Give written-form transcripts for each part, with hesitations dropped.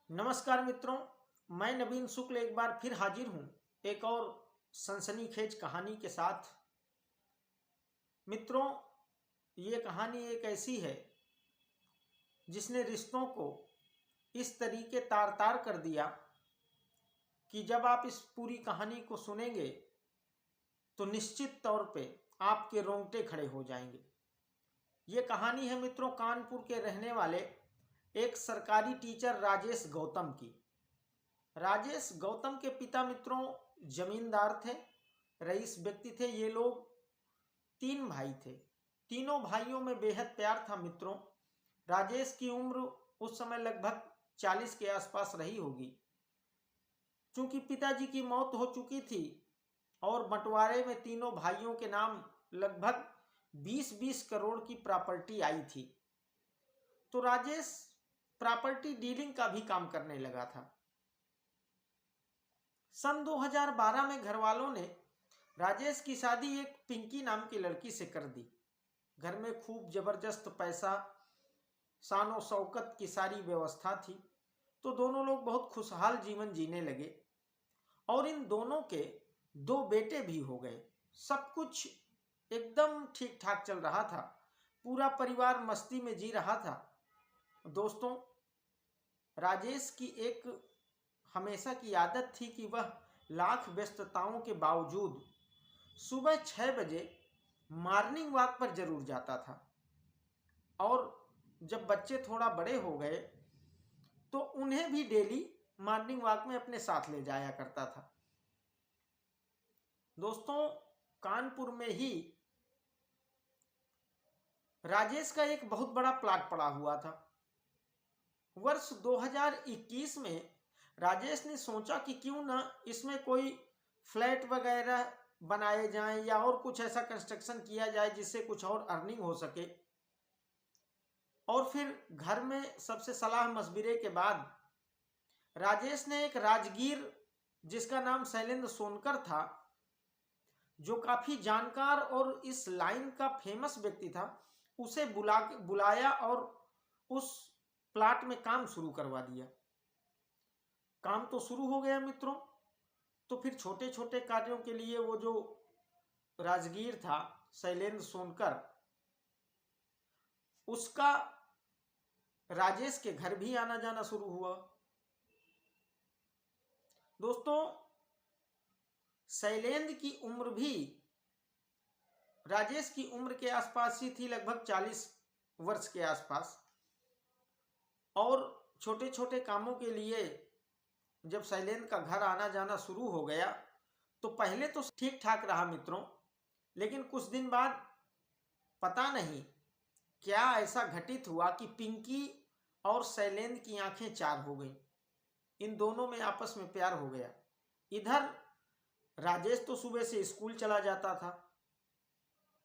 नमस्कार मित्रों, मैं नवीन शुक्ल एक बार फिर हाजिर हूं एक और सनसनीखेज कहानी के साथ। मित्रों, ये कहानी एक ऐसी है जिसने रिश्तों को इस तरीके तार तार कर दिया कि जब आप इस पूरी कहानी को सुनेंगे तो निश्चित तौर पे आपके रोंगटे खड़े हो जाएंगे। ये कहानी है मित्रों कानपुर के रहने वाले एक सरकारी टीचर राजेश गौतम की। राजेश गौतम के पिता मित्रों जमींदार थे, रईस व्यक्ति थे। ये लोग तीन भाई थे। तीनों भाइयों में बेहद प्यार था मित्रों। राजेश की उम्र उस समय लगभग 40 के आसपास रही होगी। चूंकि पिताजी की मौत हो चुकी थी और बंटवारे में तीनों भाइयों के नाम लगभग 20-20 करोड़ की प्रॉपर्टी आई थी, तो राजेश प्रॉपर्टी डीलिंग का भी काम करने लगा था। सन 2012 में घर वालों ने राजेश की शादी एक पिंकी नाम की लड़की से कर दी। घर में खूब जबरदस्त पैसा, शान शौकत की सारी व्यवस्था थी, तो दोनों लोग बहुत खुशहाल जीवन जीने लगे और इन दोनों के 2 बेटे भी हो गए। सब कुछ एकदम ठीक ठाक चल रहा था। पूरा परिवार मस्ती में जी रहा था। दोस्तों, राजेश की एक हमेशा की आदत थी कि वह लाख व्यस्तताओं के बावजूद सुबह 6 बजे मॉर्निंग वॉक पर जरूर जाता था। और जब बच्चे थोड़ा बड़े हो गए तो उन्हें भी डेली मॉर्निंग वॉक में अपने साथ ले जाया करता था। दोस्तों, कानपुर में ही राजेश का एक बहुत बड़ा प्लॉट पड़ा हुआ था। वर्ष 2021 में राजेश ने सोचा कि क्यों ना इसमें कोई फ्लैट वगैरह बनाए जाएं या और कुछ ऐसा कंस्ट्रक्शन किया जाए जिससे कुछ और अर्निंग हो सके। और फिर घर में सबसे सलाह मशविरे के बाद राजेश ने एक राजगीर, जिसका नाम शैलेंद्र सोनकर था, जो काफी जानकार और इस लाइन का फेमस व्यक्ति था, उसे बुलाया और उस प्लाट में काम शुरू करवा दिया। काम तो शुरू हो गया मित्रों। तो फिर छोटे छोटे कार्यों के लिए वो जो राजगीर था शैलेंद्र सोनकर, उसका राजेश के घर भी आना जाना शुरू हुआ। दोस्तों, शैलेंद्र की उम्र भी राजेश की उम्र के आसपास ही थी, लगभग 40 वर्ष के आसपास। और छोटे छोटे कामों के लिए जब शैलेंद्र का घर आना जाना शुरू हो गया तो पहले तो ठीक ठाक रहा मित्रों, लेकिन कुछ दिन बाद पता नहीं क्या ऐसा घटित हुआ कि पिंकी और शैलेंद्र की आंखें चार हो गई। इन दोनों में आपस में प्यार हो गया। इधर राजेश तो सुबह से स्कूल चला जाता था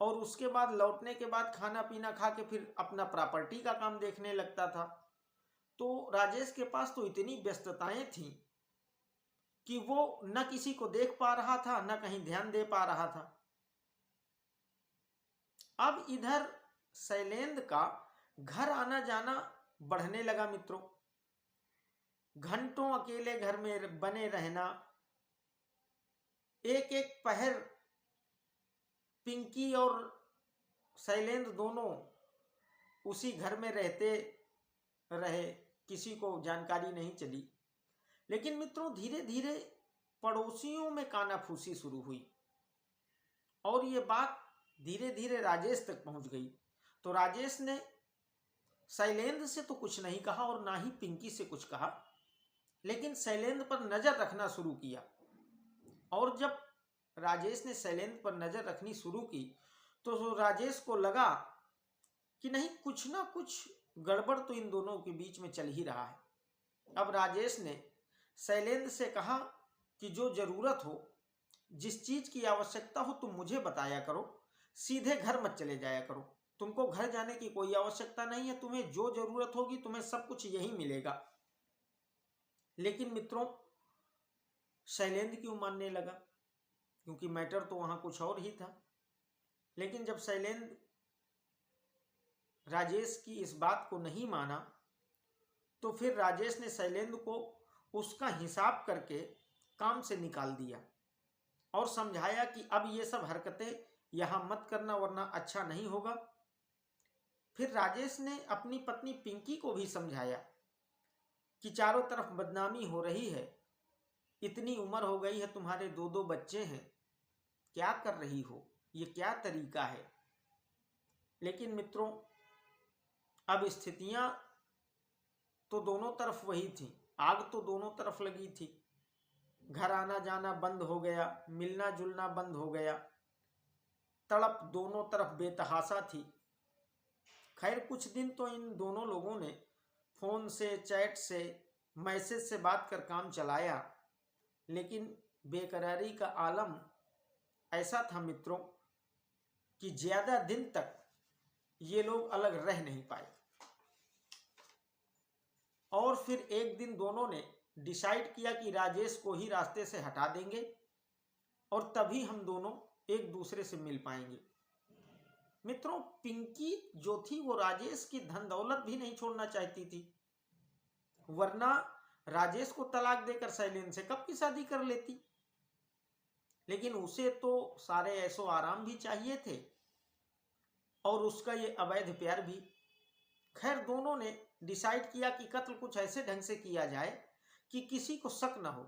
और उसके बाद लौटने के बाद खाना पीना खा के फिर अपना प्रॉपर्टी का काम देखने लगता था। तो राजेश के पास तो इतनी व्यस्तताएं थीं कि वो न किसी को देख पा रहा था, न कहीं ध्यान दे पा रहा था। अब इधर शैलेंद्र का घर आना जाना बढ़ने लगा मित्रों। घंटों अकेले घर में बने रहना, एक एक पहर पिंकी और शैलेंद्र दोनों उसी घर में रहते रहे, किसी को जानकारी नहीं चली। लेकिन मित्रों, धीरे धीरे पड़ोसियों में कानाफूसी शुरू हुई और ये बात धीरे धीरे राजेश तक पहुंच गई। तो राजेश ने शैलेंद्र से तो कुछ नहीं कहा और ना ही पिंकी से कुछ कहा, लेकिन शैलेंद्र पर नजर रखना शुरू किया। और जब राजेश ने शैलेंद्र पर नजर रखनी शुरू की तो राजेश को लगा कि नहीं, कुछ ना कुछ गड़बड़ तो इन दोनों के बीच में चल ही रहा है। अब राजेश ने शैलेंद्र से कहा कि जो जरूरत हो, जिस चीज की आवश्यकता हो तुम मुझे बताया करो, सीधे घर मत चले जाया करो। तुमको घर जाने की कोई आवश्यकता नहीं है, तुम्हें जो जरूरत होगी तुम्हें सब कुछ यही मिलेगा। लेकिन मित्रों, शैलेंद्र क्यों मानने लगा, क्योंकि मैटर तो वहां कुछ और ही था। लेकिन जब शैलेंद्र राजेश की इस बात को नहीं माना तो फिर राजेश ने शैलेंद्र को उसका हिसाब करके काम से निकाल दिया और समझाया कि अब ये सब हरकतें यहाँ मत करना वरना अच्छा नहीं होगा। फिर राजेश ने अपनी पत्नी पिंकी को भी समझाया कि चारों तरफ बदनामी हो रही है, इतनी उम्र हो गई है, तुम्हारे 2-2 बच्चे हैं, क्या कर रही हो, ये क्या तरीका है। लेकिन मित्रों, अब स्थितियां तो दोनों तरफ वही थी, आग तो दोनों तरफ लगी थी। घर आना जाना बंद हो गया, मिलना जुलना बंद हो गया, तड़प दोनों तरफ बेतहाशा थी। खैर कुछ दिन तो इन दोनों लोगों ने फोन से, चैट से, मैसेज से बात कर काम चलाया, लेकिन बेकरारी का आलम ऐसा था मित्रों कि ज्यादा दिन तक ये लोग अलग रह नहीं पाए। और फिर एक दिन दोनों ने डिसाइड किया कि राजेश को ही रास्ते से हटा देंगे और तभी हम दोनों एक दूसरे से मिल पाएंगे। मित्रों, पिंकी जो थी वो राजेश की धन दौलत भी नहीं छोड़ना चाहती थी, वरना राजेश को तलाक देकर शैलेंद्र से कब की शादी कर लेती। लेकिन उसे तो सारे ऐसो आराम भी चाहिए थे और उसका ये अवैध प्यार भी। खैर दोनों ने डिसाइड किया कि कत्ल कुछ ऐसे ढंग से किया जाए कि किसी को शक न हो,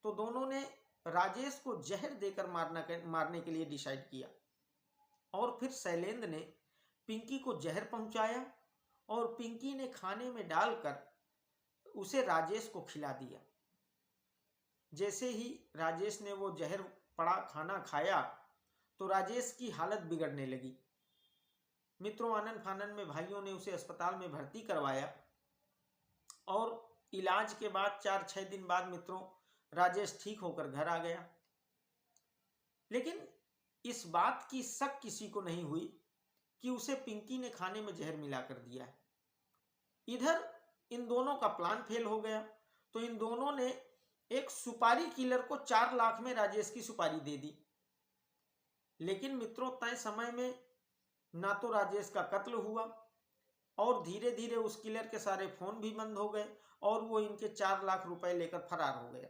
तो दोनों ने राजेश को जहर देकर मारने के लिए डिसाइड किया। और फिर शैलेंद्र ने पिंकी को जहर पहुंचाया और पिंकी ने खाने में डालकर उसे राजेश को खिला दिया। जैसे ही राजेश ने वो जहर पड़ा खाना खाया तो राजेश की हालत बिगड़ने लगी। मित्रों, आनन फानन में भाइयों ने उसे अस्पताल में भर्ती करवाया और इलाज के बाद 4-6 दिन बाद मित्रों राजेश ठीक होकर घर आ गया। लेकिन इस बात की शक किसी को नहीं हुई कि उसे पिंकी ने खाने में जहर मिलाकर दिया है। इधर इन दोनों का प्लान फेल हो गया, तो इन दोनों ने एक सुपारी किलर को 4 लाख में राजेश की सुपारी दे दी। लेकिन मित्रों, तय समय में ना तो राजेश का कत्ल हुआ और धीरे धीरे उस किलर के सारे फोन भी बंद हो गए और वो इनके 4 लाख रुपए लेकर फरार हो गया।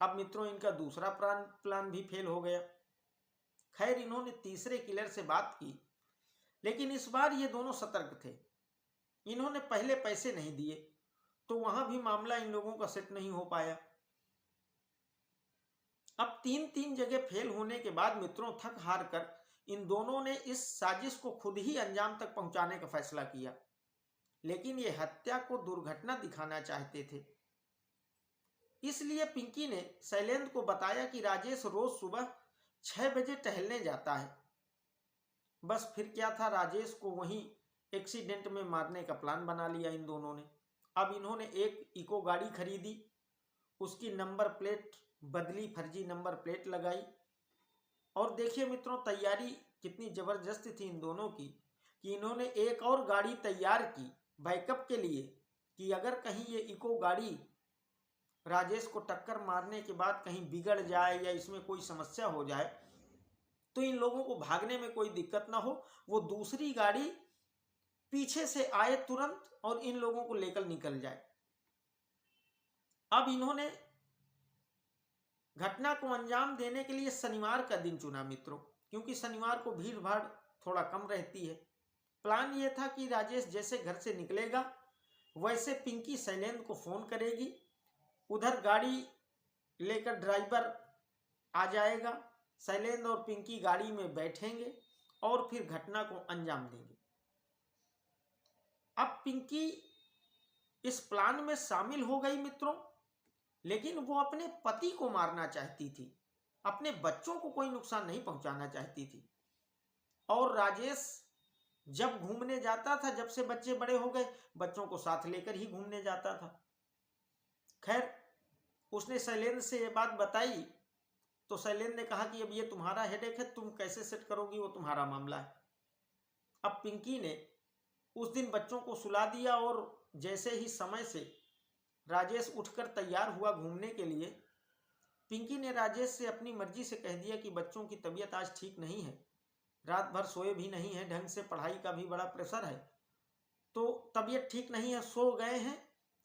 अब मित्रों, इनका दूसरा प्लान भी फेल हो गया। खैर इन्होंने तीसरे किलर से बात की, लेकिन इस बार ये दोनों सतर्क थे। इन्होंने पहले पैसे नहीं दिए, तो वहां भी मामला इन लोगों का सेट नहीं हो पाया। अब 3 जगह फेल होने के बाद मित्रों थक हार कर इन दोनों ने इस साजिश को खुद ही अंजाम तक पहुंचाने का फैसला किया। लेकिन ये हत्या को दुर्घटना दिखाना चाहते थे। इसलिए पिंकी ने शैलेंद्र को बताया कि राजेश रोज सुबह 6 बजे टहलने जाता है। बस फिर क्या था, राजेश को वहीं एक्सीडेंट में मारने का प्लान बना लिया इन दोनों ने। अब इन्होंने एक इको गाड़ी खरीदी, उसकी नंबर प्लेट बदली, फर्जी नंबर प्लेट लगाई। और देखिए मित्रों, तैयारी कितनी जबरदस्त थी इन दोनों की कि इन्होंने एक और गाड़ी तैयार की बैकअप के लिए कि अगर कहीं ये इको गाड़ी राजेश को टक्कर मारने के बाद कहीं बिगड़ जाए या इसमें कोई समस्या हो जाए तो इन लोगों को भागने में कोई दिक्कत ना हो, वो दूसरी गाड़ी पीछे से आए तुरंत और इन लोगों को लेकर निकल जाए। अब इन्होंने घटना को अंजाम देने के लिए शनिवार का दिन चुना मित्रों, क्योंकि शनिवार को भीड़ भाड़ थोड़ा कम रहती है। प्लान यह था कि राजेश जैसे घर से निकलेगा वैसे पिंकी शैलेंद्र को फोन करेगी, उधर गाड़ी लेकर ड्राइवर आ जाएगा, शैलेंद्र और पिंकी गाड़ी में बैठेंगे और फिर घटना को अंजाम देंगे। अब पिंकी इस प्लान में शामिल हो गई मित्रों, लेकिन वो अपने पति को मारना चाहती थी, अपने बच्चों को कोई नुकसान नहीं पहुंचाना चाहती थी। और राजेश जब घूमने जाता था, जब से बच्चे बड़े हो गए, बच्चों को साथ लेकर ही घूमने जाता था। खैर उसने शैलेंद्र से ये बात बताई तो शैलेंद्र ने कहा कि अब ये तुम्हारा हेडेक है, तुम कैसे सेट करोगी, वो तुम्हारा मामला है। अब पिंकी ने उस दिन बच्चों को सुला दिया और जैसे ही समय से राजेश उठकर तैयार हुआ घूमने के लिए, पिंकी ने राजेश से अपनी मर्जी से कह दिया कि बच्चों की तबीयत आज ठीक नहीं है, रात भर सोए भी नहीं है ढंग से, पढ़ाई का भी बड़ा प्रेशर है, तो तबीयत ठीक नहीं है, सो गए हैं,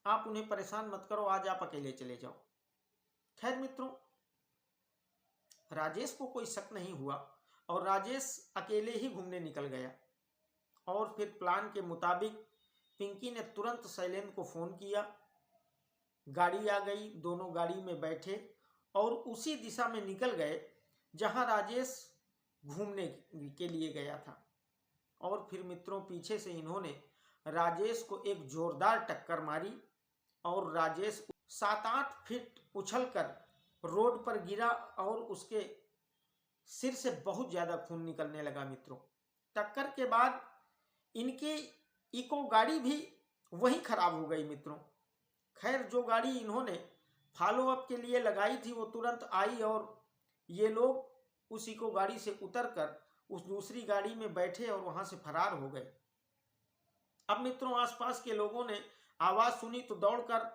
आप उन्हें परेशान मत करो, आज आप अकेले चले जाओ। खैर मित्रों, राजेश को कोई शक नहीं हुआ और राजेश अकेले ही घूमने निकल गया। और फिर प्लान के मुताबिक पिंकी ने तुरंत शैलेंद्र को फोन किया, गाड़ी आ गई, दोनों गाड़ी में बैठे और उसी दिशा में निकल गए जहां राजेश घूमने के लिए गया था। और फिर मित्रों, पीछे से इन्होंने राजेश को एक जोरदार टक्कर मारी और राजेश 7-8 फीट उछलकर रोड पर गिरा और उसके सिर से बहुत ज्यादा खून निकलने लगा। मित्रों, टक्कर के बाद इनकी इको गाड़ी भी वहीं खराब हो गई। मित्रों, खैर जो गाड़ी इन्होंने फॉलो अप के लिए लगाई थी वो तुरंत आई और ये लोग उस इको गाड़ी से उतरकर उस दूसरी गाड़ी में बैठे और वहां से फरार हो गए। अब मित्रों, आसपास के लोगों ने आवाज सुनी तो दौड़कर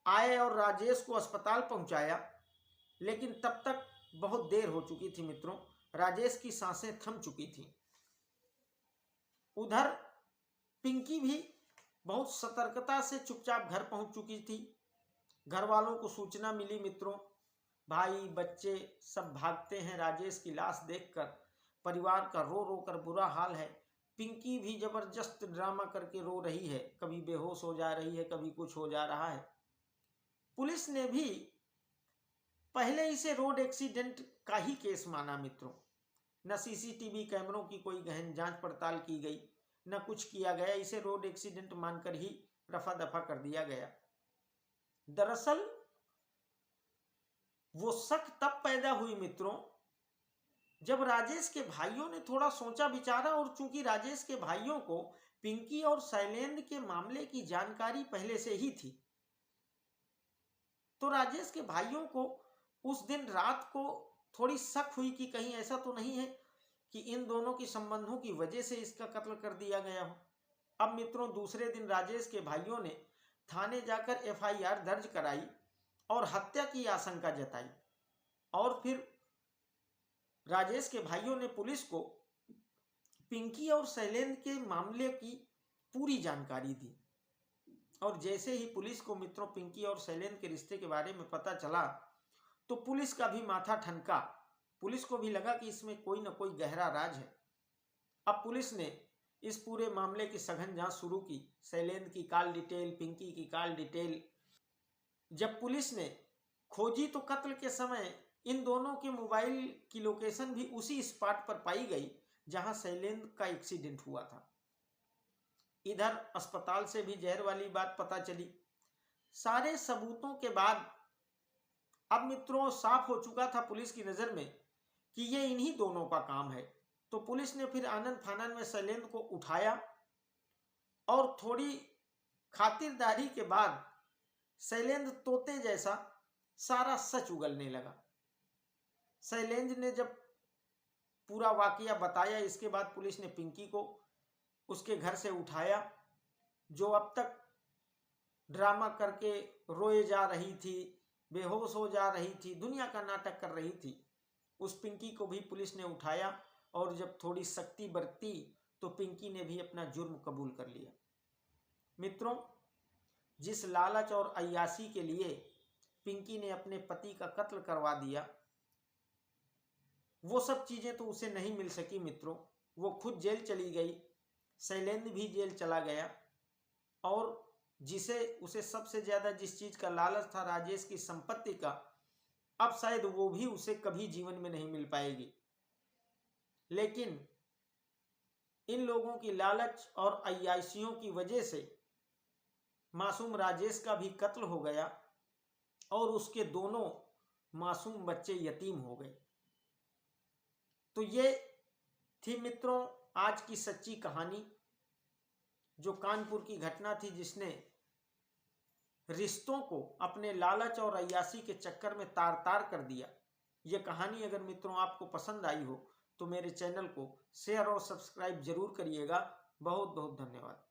आए और राजेश को अस्पताल पहुंचाया, लेकिन तब तक बहुत देर हो चुकी थी। मित्रों, राजेश की सांसें थम चुकी थी। उधर पिंकी भी बहुत सतर्कता से चुपचाप घर पहुंच चुकी थी। घर वालों को सूचना मिली। मित्रों, भाई बच्चे सब भागते हैं राजेश की लाश देखकर। परिवार का रो रो कर बुरा हाल है। पिंकी भी जबरदस्त ड्रामा करके रो रही है, कभी बेहोश हो जा रही है, कभी कुछ हो जा रहा है। पुलिस ने भी पहले इसे रोड एक्सीडेंट का ही केस माना। मित्रों, न सीसीटीवी कैमरों की कोई गहन जांच पड़ताल की गई, न कुछ किया गया, इसे रोड एक्सीडेंट मानकर ही रफा दफा कर दिया गया। दरअसल वो शक तब पैदा हुई मित्रों, जब राजेश के भाइयों ने थोड़ा सोचा विचारा और चूंकि राजेश के भाइयों को पिंकी और शैलेंद्र के मामले की जानकारी पहले से ही थी, तो राजेश के भाइयों को उस दिन रात को थोड़ी शक हुई कि कहीं ऐसा तो नहीं है कि इन दोनों की संबंधों की वजह से इसका कत्ल कर दिया गया हो। अब मित्रों, दूसरे दिन राजेश के भाइयों ने थाने जाकर एफआईआर दर्ज कराई और हत्या की आशंका जताई। और फिर राजेश के भाइयों ने पुलिस को पिंकी और शैलेंद्र के मामले की पूरी जानकारी दी। और जैसे ही पुलिस को मित्रों पिंकी और शैलेंद्र के रिश्ते के बारे में पता चला तो पुलिस का भी माथा ठनका। पुलिस को भी लगा कि इसमें कोई ना कोई गहरा राज है। अब पुलिस ने इस पूरे मामले की सघन जांच शुरू की। शैलेंद्र की कॉल डिटेल, पिंकी की कॉल डिटेल जब पुलिस ने खोजी तो कत्ल के समय इन दोनों के मोबाइल की लोकेशन भी उसी स्पॉट पर पाई गई जहां शैलेंद्र का एक्सीडेंट हुआ था। इधर अस्पताल से भी जहर वाली बात पता चली। सारे सबूतों के बाद अब मित्रों साफ हो चुका था पुलिस की नजर में कि ये इन्हीं दोनों का काम है। तो पुलिस ने फिर आनन फानन में शैलेंद्र को उठाया और थोड़ी खातिरदारी के बाद शैलेंद्र तोते जैसा सारा सच उगलने लगा। शैलेंद्र ने जब पूरा वाकया बताया, इसके बाद पुलिस ने पिंकी को उसके घर से उठाया, जो अब तक ड्रामा करके रोए जा रही थी, बेहोश हो जा रही थी, दुनिया का नाटक कर रही थी। उस पिंकी को भी पुलिस ने उठाया और जब थोड़ी सख्ती बरती तो पिंकी ने भी अपना जुर्म कबूल कर लिया। मित्रों, जिस लालच और अय्याशी के लिए पिंकी ने अपने पति का कत्ल करवा दिया, वो सब चीजें तो उसे नहीं मिल सकी। मित्रों, वो खुद जेल चली गई, शैलेंद्र भी जेल चला गया और उसे सबसे ज्यादा जिस चीज का लालच था, राजेश की संपत्ति का, अब शायद वो भी उसे कभी जीवन में नहीं मिल पाएगी। लेकिन इन लोगों की लालच और अय्याशियों की वजह से मासूम राजेश का भी कत्ल हो गया और उसके दोनों मासूम बच्चे यतीम हो गए। तो ये थी मित्रों आज की सच्ची कहानी, जो कानपुर की घटना थी, जिसने रिश्तों को अपने लालच और अय्याशी के चक्कर में तार तार कर दिया। यह कहानी अगर मित्रों आपको पसंद आई हो तो मेरे चैनल को शेयर और सब्सक्राइब जरूर करिएगा। बहुत बहुत धन्यवाद।